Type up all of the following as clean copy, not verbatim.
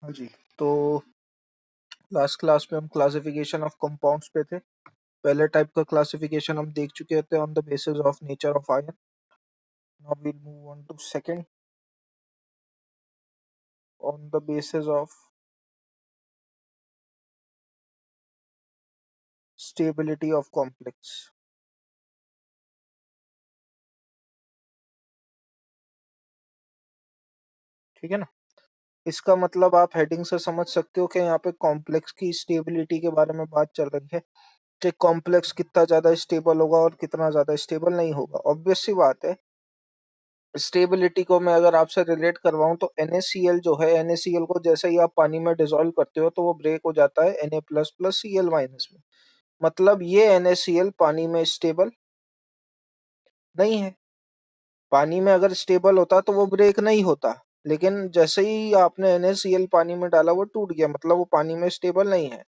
हाँ जी। तो last class में हम क्लासिफिकेशन ऑफ कंपाउंड्स पे थे। पहले टाइप का क्लासिफिकेशन हम देख चुके थे on the basis of nature of ion. Now we move on to second on the basis of stability of complex. ठीक है ना। इसका मतलब आप हेडिंग से समझ सकते हो कि यहाँ पे कॉम्प्लेक्स की स्टेबिलिटी के बारे में बात चल रही है कि कॉम्प्लेक्स कितना ज्यादा स्टेबल होगा और कितना ज्यादा स्टेबल नहीं होगा। ऑब्वियस सी बात है। स्टेबिलिटी को मैं अगर आपसे रिलेट करवाऊं तो NaCl जो है, NaCl को जैसे ही आप पानी में डिसॉल्व करते हो तो वो ब्रेक हो जाता है Na plus plus Cl minus में। मतलब ये NaCl पानी में स्टेबल नहीं है। पानी में अगर स्टेबल होता तो वो ब्रेक नहीं होता, लेकिन जैसे ही आपने NaCl पानी में डाला वो टूट गया, मतलब वो पानी में स्टेबल नहीं है।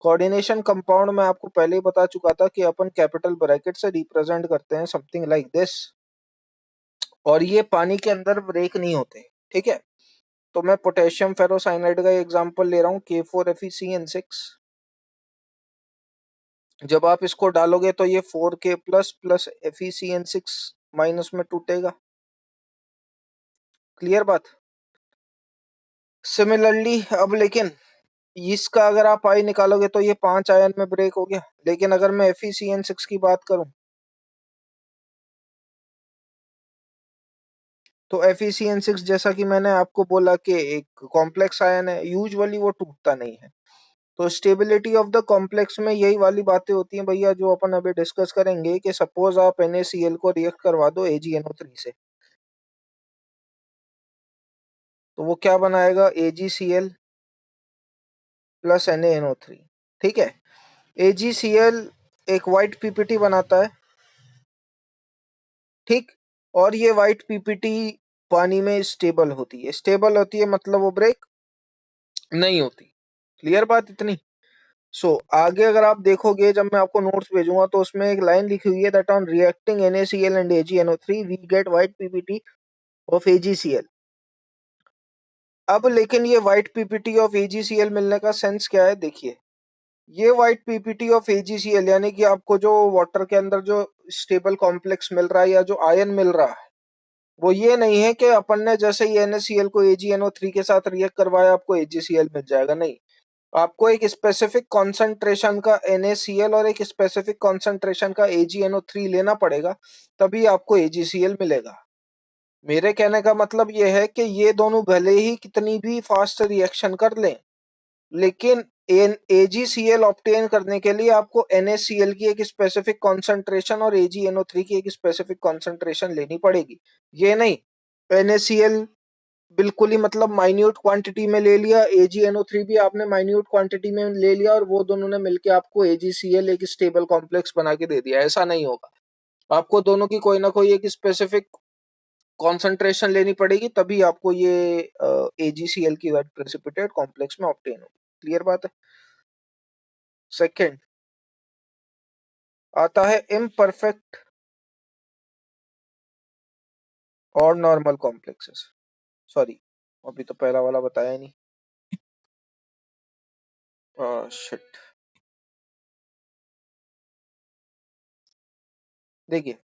कोऑर्डिनेशन कंपाउंड में आपको पहले ही बता चुका था कि अपन कैपिटल ब्रैकेट से रिप्रेजेंट करते हैं समथिंग लाइक दिस, और ये पानी के अंदर ब्रेक नहीं होते। ठीक है। तो मैं पोटेशियम फेरोसाइनाइड का एग्जांपल ले रहा हूँ K4FeCN6। जब आप इसको डालोगे तो ये 4K plus plus FeCN6 minus में टूटेगा। क्लियर बात। सिमिलरली अब लेकिन इसका अगर आप आई निकालोगे तो ये 5 आयन में ब्रेक हो गया। लेकिन अगर मैं FeCN6 की बात करूं तो FeCN6 जैसा कि मैंने आपको बोला कि एक कॉम्प्लेक्स आयन है, यूजुअली वो टूटता नहीं है। तो स्टेबिलिटी ऑफ द कॉम्प्लेक्स में यही वाली बातें होती हैं भैया, जो अपन अभी डिस्कस करेंगे कि सपोज आप NaCl को रिएक्ट करवा दो AgNO3 से, तो वो क्या बनाएगा AgCl प्लस NaNO3। ठीक है। AgCl एक व्हाइट पीपीटी बनाता है। ठीक। और ये व्हाइट पीपीटी पानी में स्टेबल होती है। स्टेबल होती है मतलब वो ब्रेक नहीं होती। क्लियर बात इतनी। आगे अगर आप देखोगे, जब मैं आपको नोट्स भेजूंगा तो उसमें एक लाइन लिखी हुई है that on reacting NaCl and AgNO3 we get white PPT of AgCl। अब लेकिन ये व्हाइट पीपीटी ऑफ AgCl मिलने का सेंस क्या है, देखिए। ये व्हाइट पीपीटी ऑफ AgCl यानी कि आपको जो वाटर के अंदर जो स्टेबल कॉम्प्लेक्स मिल रहा है या जो आयन मिल रहा है, वो ये नहीं है कि अपन ने जैसे ही NaCl को AgNO3 के साथ रिएक्ट करवाया आपको AgCl मिल जाएगा। नहीं, आपको एक स्पेसिफिक कॉन्सेंट्रेशन का NaCl और एक स्पेसिफिक कॉन्सेंट्रेशन का AgNO3 लेना पड़ेगा, तभी आपको AgCl मिलेगा। मेरे कहने का मतलब यह है कि ये दोनों भले ही कितनी भी फास्ट रिएक्शन कर लें, लेकिन AgCl ऑब्टेन करने के लिए आपको NaCl की एक स्पेसिफिक कॉन्सेंट्रेशन और AgNO3 की एक स्पेसिफिक कॉन्सेंट्रेशन लेनी पड़ेगी। ये नहीं NaCl बिल्कुल ही मतलब माइन्यूट क्वांटिटी में ले लिया, AgNO3 भी आपने माइन्यूट क्वांटिटी में ले लिया और वो दोनों ने मिलके आपको AgCl एक स्टेबल कॉम्प्लेक्स बना के दे दिया। ऐसा नहीं होगा। आपको दोनों की कोई ना कोई एक स्पेसिफिक कॉन्सेंट्रेशन लेनी पड़ेगी, तभी आपको ये AgCl की वेट प्रेसिपिटेट कॉम्प्लेक्स में ऑब्टेन होगी। क्लियर बात है। सेकेंड आता है इम्परफेक्ट और नॉर्मल कॉम्प्लेक्सेस। सॉरी, अभी तो पहला वाला बताया ही नहीं। शिट। देखिए,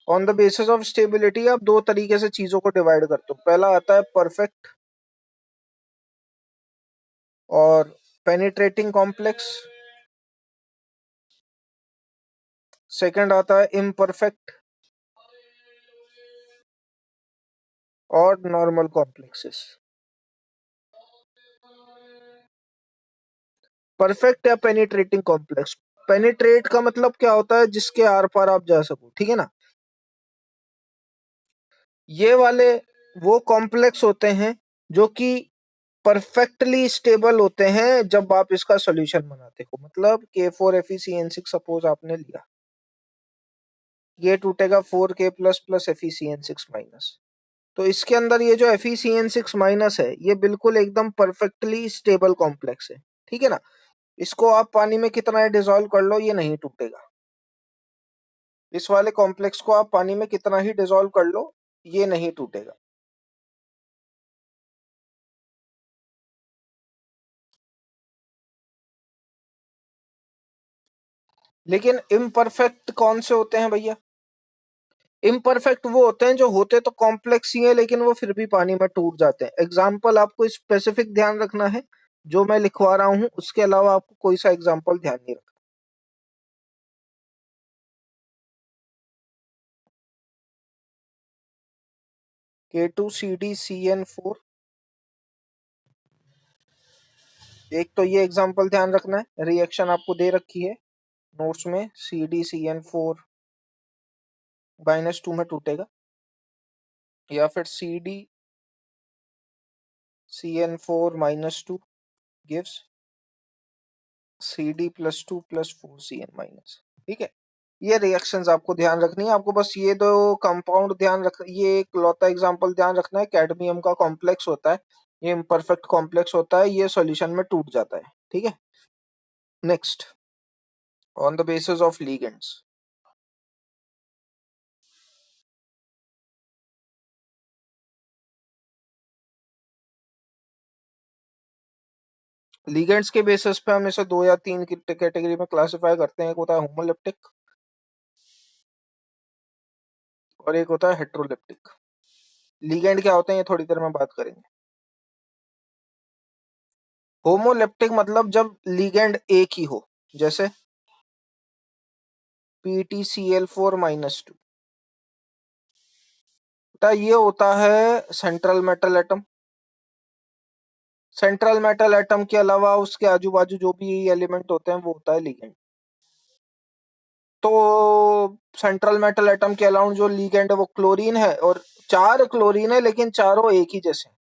on the basis of stability आप दो तरीके से चीजों को डिवाइड करते हो। पहला आता है परफेक्ट और पेनिट्रेटिंग कॉम्प्लेक्स। सेकंड आता है इम्परफेक्ट और नॉर्मल कॉम्प्लेक्सेस। परफेक्ट या पेनिट्रेटिंग कॉम्प्लेक्स। पेनिट्रेट का मतलब क्या होता है, जिसके आर पार आप जा सको। ठीक है ना। ये वाले वो कॉम्प्लेक्स होते हैं जो कि परफेक्टली स्टेबल होते हैं जब आप इसका सॉल्यूशन बनाते हो। मतलब K4FeCN6 सपोज आपने लिया, ये टूटेगा 4K plus plus FeCN6 minus. तो इसके अंदर ये जो FeCN6 माइनस है, ये बिल्कुल एकदम परफेक्टली स्टेबल कॉम्प्लेक्स है। ठीक है ना। इसको आप पानी में कितना डिसॉल्व कर लो ये नहीं टूटेगा। इस वाले कॉम्प्लेक्स को आप पानी में कितना ही डिसॉल्व कर लो ये नहीं टूटेगा। लेकिन इम्परफेक्ट कौन से होते हैं भैया? इम्परफेक्ट वो होते हैं जो होते तो कॉम्प्लेक्स ही है लेकिन वो फिर भी पानी में टूट जाते हैं। एग्जाम्पल आपको स्पेसिफिक ध्यान रखना है, जो मैं लिखवा रहा हूं उसके अलावा आपको कोई सा एग्जाम्पल ध्यान नहीं रखना। K2CdCN4, एक तो ये एग्जाम्पल ध्यान रखना है, रिएक्शन आपको दे रखी है नोट्स में, CdCN4 -2 में टूटेगा, या फिर CdCN4 -2 गिव्स CD+2+4Cn-। ठीक है, ये रिएक्शंस आपको ध्यान रखनी है। आपको बस ये दो कंपाउंड ध्यान रख, ये एक लौता एग्जांपल ध्यान रखना है, कैडमियम का कॉम्प्लेक्स होता है, ये इम्परफेक्ट कॉम्प्लेक्स होता है, ये सॉल्यूशन में टूट जाता है। ठीक है, next, on the basis of ligands. Ligands के बेसिस पे हम इसे 2 या 3 कैटेगरी में क्लासिफाई करते हैं। एक होता है होमोलिप्टिक और एक होता है हेट्रोलिप्टिक। लिगेंड क्या होते हैं ये थोड़ी देर में बात करेंगे। होमोलिप्टिक मतलब जब लिगेंड एक ही हो, जैसे PtCl4-2, ये होता है central metal atom. Central metal atom के अलावा उसके आजू बाजू जो भी एलिमेंट होते हैं वो होता है लिगेंड। तो सेंट्रल मेटल एटम के अलावा जो लिगेंड है वो क्लोरीन है, और 4 क्लोरीन है लेकिन चारों एक ही जैसे हैं।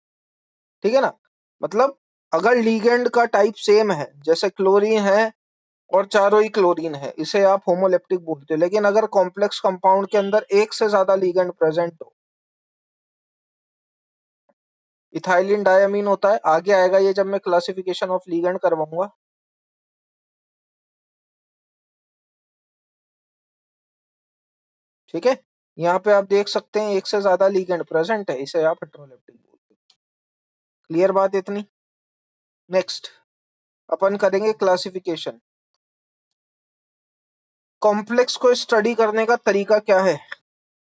ठीक है ना, मतलब अगर लिगेंड का टाइप सेम है, जैसे क्लोरीन है और चारों ही क्लोरीन है, इसे आप होमोलेप्टिक बोलते हो। लेकिन अगर कॉम्प्लेक्स कंपाउंड के अंदर एक से ज्यादा लिगेंड प्रेजेंट हो, इथाइलिन डायमीन होता है। आगे आएगा ये जब मैं क्लासिफिकेशन ऑफ लिगेंड करवाऊंगा। ठीक है, यहाँ पे आप देख सकते हैं एक से ज्यादा लिगेंड प्रेजेंट है, इसे आप हेट्रोलेप्टिक बोलते हैं। क्लियर बात इतनी? नेक्स्ट अपन करेंगे क्लासिफिकेशन। कॉम्प्लेक्स को स्टडी करने का तरीका क्या है?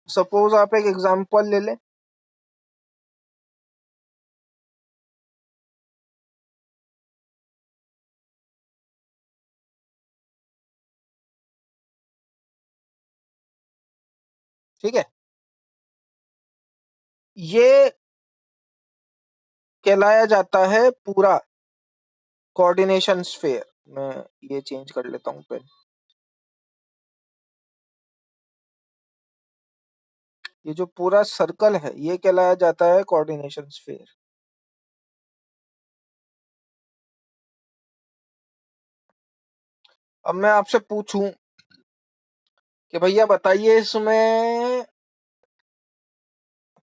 सपोज आप एक एग्जांपल ले लें, ठीक है, ये कहलाया जाता है पूरा कोऑर्डिनेशन स्फीयर। मैं ये चेंज कर लेता हूं पेन। ये जो पूरा सर्कल है ये कहलाया जाता है कोऑर्डिनेशन स्फीयर। अब मैं आपसे पूछूं कि भैया बताइए इसमें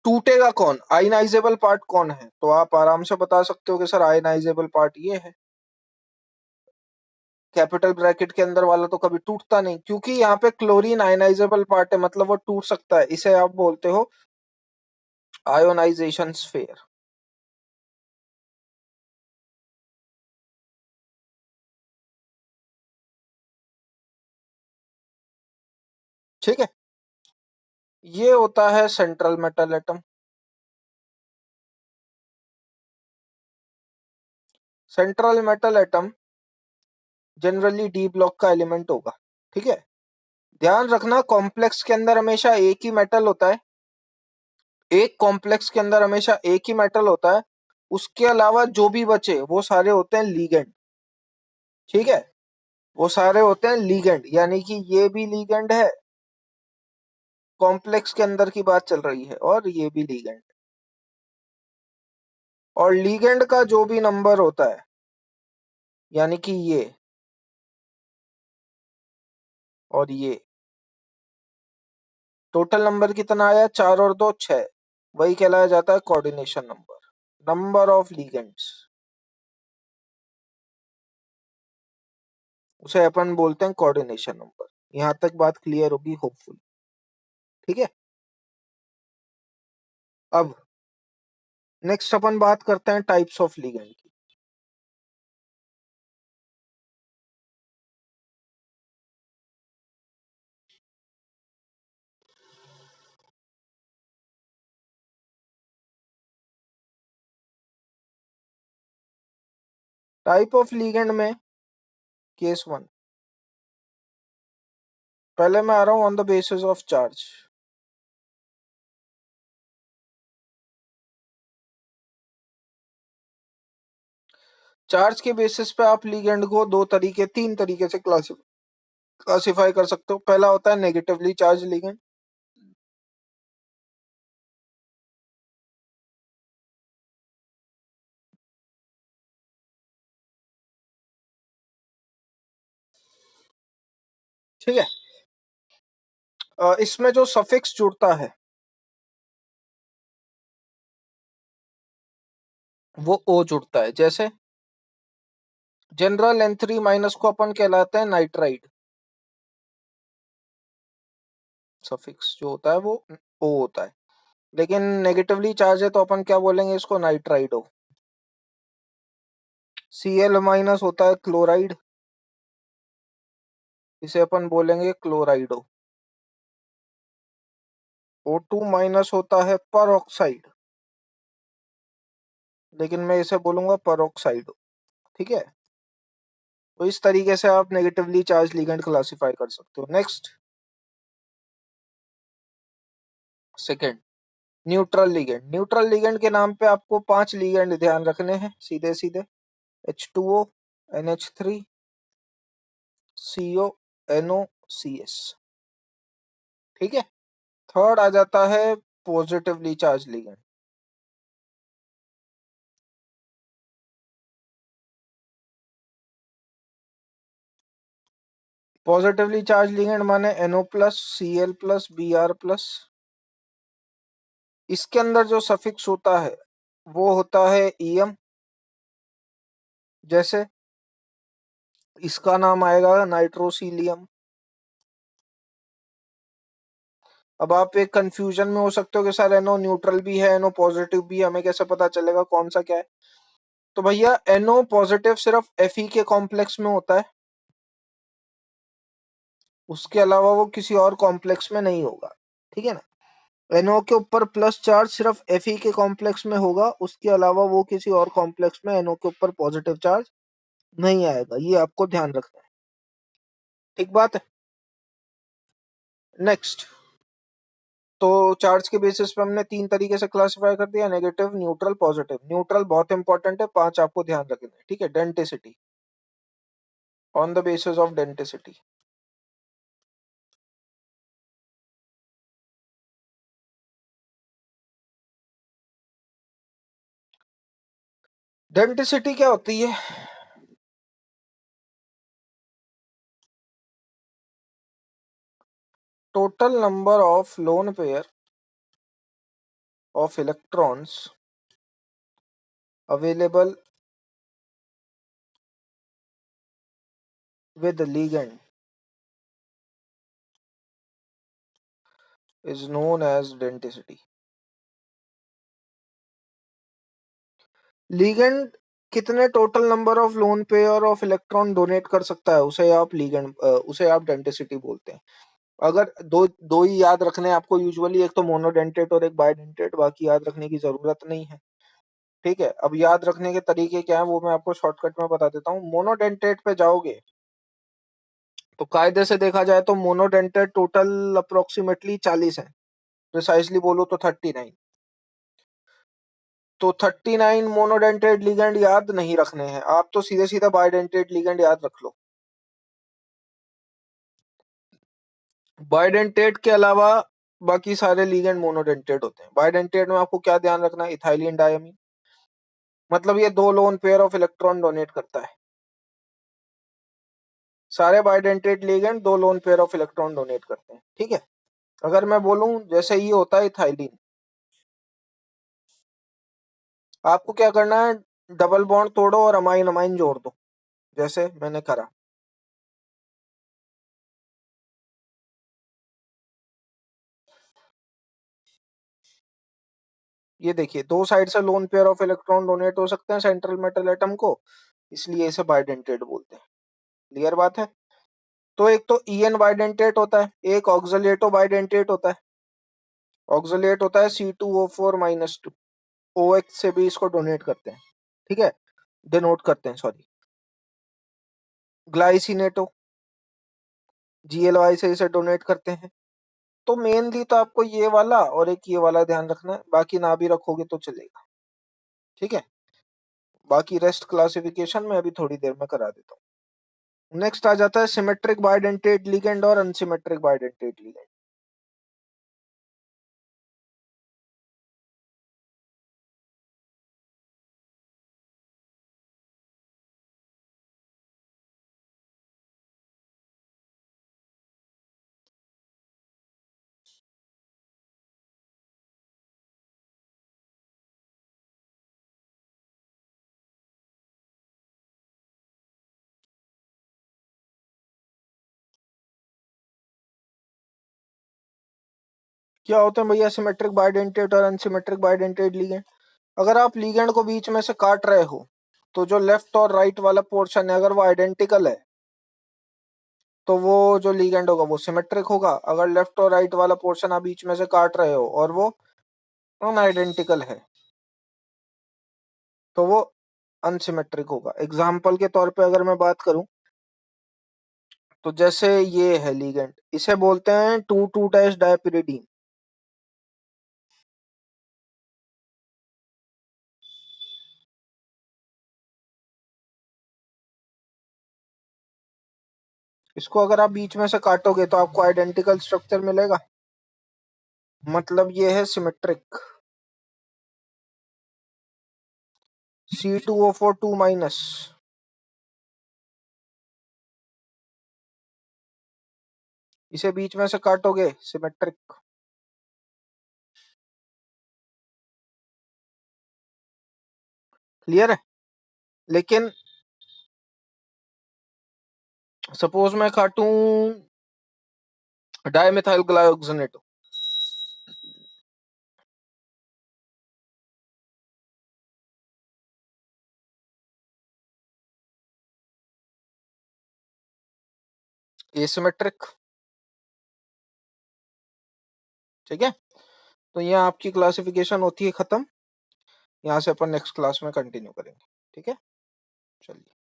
टूटेगा कौन, आयनाइजेबल पार्ट कौन है? तो आप आराम से बता सकते हो कि सर आयनाइजेबल पार्ट ये है। कैपिटल ब्रैकेट के अंदर वाला तो कभी टूटता नहीं, क्योंकि यहाँ पे क्लोरीन आयनाइजेबल पार्ट है, मतलब वो टूट सकता है। इसे आप बोलते हो आयोनाइजेशन स्फीयर। ठीक है, ये होता है central metal atom. Central metal atom generally D block का एलिमेंट होगा। ठीक है, ध्यान रखना कॉम्प्लेक्स के अंदर हमेशा एक ही मेटल होता है, एक कॉम्प्लेक्स के अंदर हमेशा एक ही मेटल होता है। उसके अलावा जो भी बचे वो सारे होते हैं लीगेंड। ठीक है, वो सारे होते हैं लीगेंड, यानी कि ये भी लीगेंड है, कॉम्प्लेक्स के अंदर की बात चल रही है, और ये भी लीगेंड। और लीगेंड का जो भी नंबर होता है, यानी कि ये और ये, टोटल नंबर कितना आया? 4 और 2 6, वही कहलाया जाता है coordination number, number of ligands. उसे अपन बोलते हैं कोऑर्डिनेशन नंबर। यहां तक बात क्लियर होगी होपफुल। ठीक है, अब नेक्स्ट अपन बात करते हैं टाइप्स ऑफ लिगेंड की। टाइप ऑफ लिगेंड में केस 1, पहले मैं आ रहा हूं on the basis of charge. Charge के बेसिस पे आप लिगेंड को तीन तरीके से क्लासिफाई कर सकते हो। पहला होता है नेगेटिवली चार्ज लिगेंड, ठीक है। इसमें जो सफिक्स जुड़ता है वो ओ जुड़ता है। जैसे जनरल N3 माइनस को अपन कहलाते हैं नाइट्राइड, सफिक्स जो होता है वो ओ होता है। लेकिन नेगेटिवली चार्ज है तो अपन क्या बोलेंगे इसको, नाइट्राइडो। Cl माइनस होता है क्लोराइड, इसे अपन बोलेंगे क्लोराइडो। O2 माइनस होता है पर ऑक्साइड, लेकिन मैं इसे बोलूंगा परोक्साइडो, ठीक है। तो इस तरीके से आप नेगेटिवली चार्ज लिगेंड क्लासिफाई कर सकते हो। Next, second, neutral ligand. Neutral ligand के नाम पे आपको 5 लिगेंड ध्यान रखने हैं सीधे सीधे। H2O, NH3, CO, NO, CS, ठीक है। थर्ड आ जाता है positively charge ligand. Positively charge ligand माने NO plus, Cl plus, Br plus. इसके अंदर जो सफिक्स होता है वो होता है EM। जैसे इसका नाम आएगा नाइट्रोसिलियम। अब आप एक कंफ्यूजन में हो सकते हो कि सर NO न्यूट्रल भी है, NO पॉजिटिव भी है, हमें कैसे पता चलेगा कौन सा क्या है। तो भैया NO पॉजिटिव सिर्फ Fe के कॉम्प्लेक्स में होता है, उसके अलावा वो किसी और कॉम्प्लेक्स में नहीं होगा, ठीक है ना। NO के ऊपर प्लस चार्ज सिर्फ Fe के कॉम्प्लेक्स में होगा, उसके अलावा वो किसी और कॉम्प्लेक्स में NO के ऊपर पॉजिटिव चार्ज नहीं आएगा, ये आपको ध्यान रखना है, ठीक बात है। नेक्स्ट, तो चार्ज के बेसिस पे हमने 3 तरीके से क्लासिफाई कर दिया, नेगेटिव, न्यूट्रल, पॉजिटिव। न्यूट्रल बहुत इंपॉर्टेंट है, 5 आपको ध्यान रखना है, ठीक है। Density, on the basis of density. Density क्या होती है? Total number of loan pair of electrons available with the ligand is known as density. ligand कितने total number of loan pair of electron donate कर सकता है, उसे आप density बोलते हैं। अगर दो दो ही याद रखने हैं आपको यूजुअली, एक तो मोनोडेंटेट और एक बायडेंटेट, बाकी याद रखने की जरूरत नहीं है, ठीक है। अब याद रखने के तरीके क्या है वो मैं आपको शॉर्टकट में बता देता हूँ। मोनोडेंटेट पे जाओगे तो कायदे से देखा जाए तो मोनोडेंटेट टोटल अप्रोक्सीमेटली 40 है, प्रिसाइसली बोलो तो 39। तो 39 मोनोडेंटेट लिगेंड याद नहीं रखने हैं, आप तो सीधे सीधा बायडेंटेट लिगेंड याद रख लो। बायडेंटेट के अलावा बाकी सारे लिगेंड मोनोडेंटेट होते हैं। बायडेंटेट में आपको क्या ध्यान रखना है, इथाइलिन डायमीन, मतलब ये 2 lone pair of electron donate करता है। सारे bidentate ligand 2 lone pair of electron donate करते हैं, ठीक है। अगर मैं बोलूं जैसे ये होता है इथाइलिन, आपको क्या करना है, डबल बॉन्ड तोड़ो और अमाइन अमाइन जोड़ दो, जैसे मैंने करा। ये देखिए, 2 साइड से loan pair of electron donate हो सकते हैं सेंट्रल मेटल एटम को, इसलिए इसे बायडेंटेट बोलते हैं। क्लियर बात है। तो एक तो ईएन बायडेंटेट होता है, एक ऑक्सलेटो बायडेंटेट होता है। ऑक्सलेट होता है C2O4 - 2, OH से भी इसको डोनेट करते हैं, ठीक है, डिनोट करते हैं, सॉरी। ग्लाइसिनेटो, GLY से इसे डोनेट करते हैं। तो मेनली तो आपको ये वाला और एक ये वाला ध्यान रखना है, बाकी ना भी रखोगे तो चलेगा। ठीक है, बाकी रेस्ट क्लासिफिकेशन में अभी थोड़ी देर में करा देता हूँ। नेक्स्ट आ जाता है सिमेट्रिक बाइडेंटेट लिगेंड और अनसिमेट्रिक बाइडेंटेट लिगेंड। क्या होते हैं भैया सिमेट्रिक बाइडेंटेट और अनसिमेट्रिक बाइडेंटेट लिगेंड? अगर आप लिगेंड को बीच में से काट रहे हो तो जो लेफ्ट और राइट वाला पोर्शन है अगर वो आइडेंटिकल है तो वो जो लिगेंड होगा वो सिमेट्रिक होगा। अगर लेफ्ट और राइट वाला पोर्शन आप बीच में से काट रहे हो और वो अनआइडेंटिकल है तो वो अनसिमेट्रिक होगा। एग्जाम्पल के तौर पे अगर मैं बात करूं तो जैसे ये है लिगेंड, इसे बोलते हैं 2,2 डायपिरिडीन। इसको अगर आप बीच में से काटोगे तो आपको आइडेंटिकल स्ट्रक्चर मिलेगा, मतलब ये है सिमेट्रिक। C2O4 2-, इसे बीच में से काटोगे सिमेट्रिक। क्लियर है? लेकिन सपोज मैं काटूं डाइमिथाइल ग्लाइकोजेनेट, एसिमेट्रिक। ठीक है, तो यहाँ आपकी क्लासिफिकेशन होती है खत्म। यहाँ से अपन नेक्स्ट क्लास में कंटिन्यू करेंगे। ठीक है, चलिए।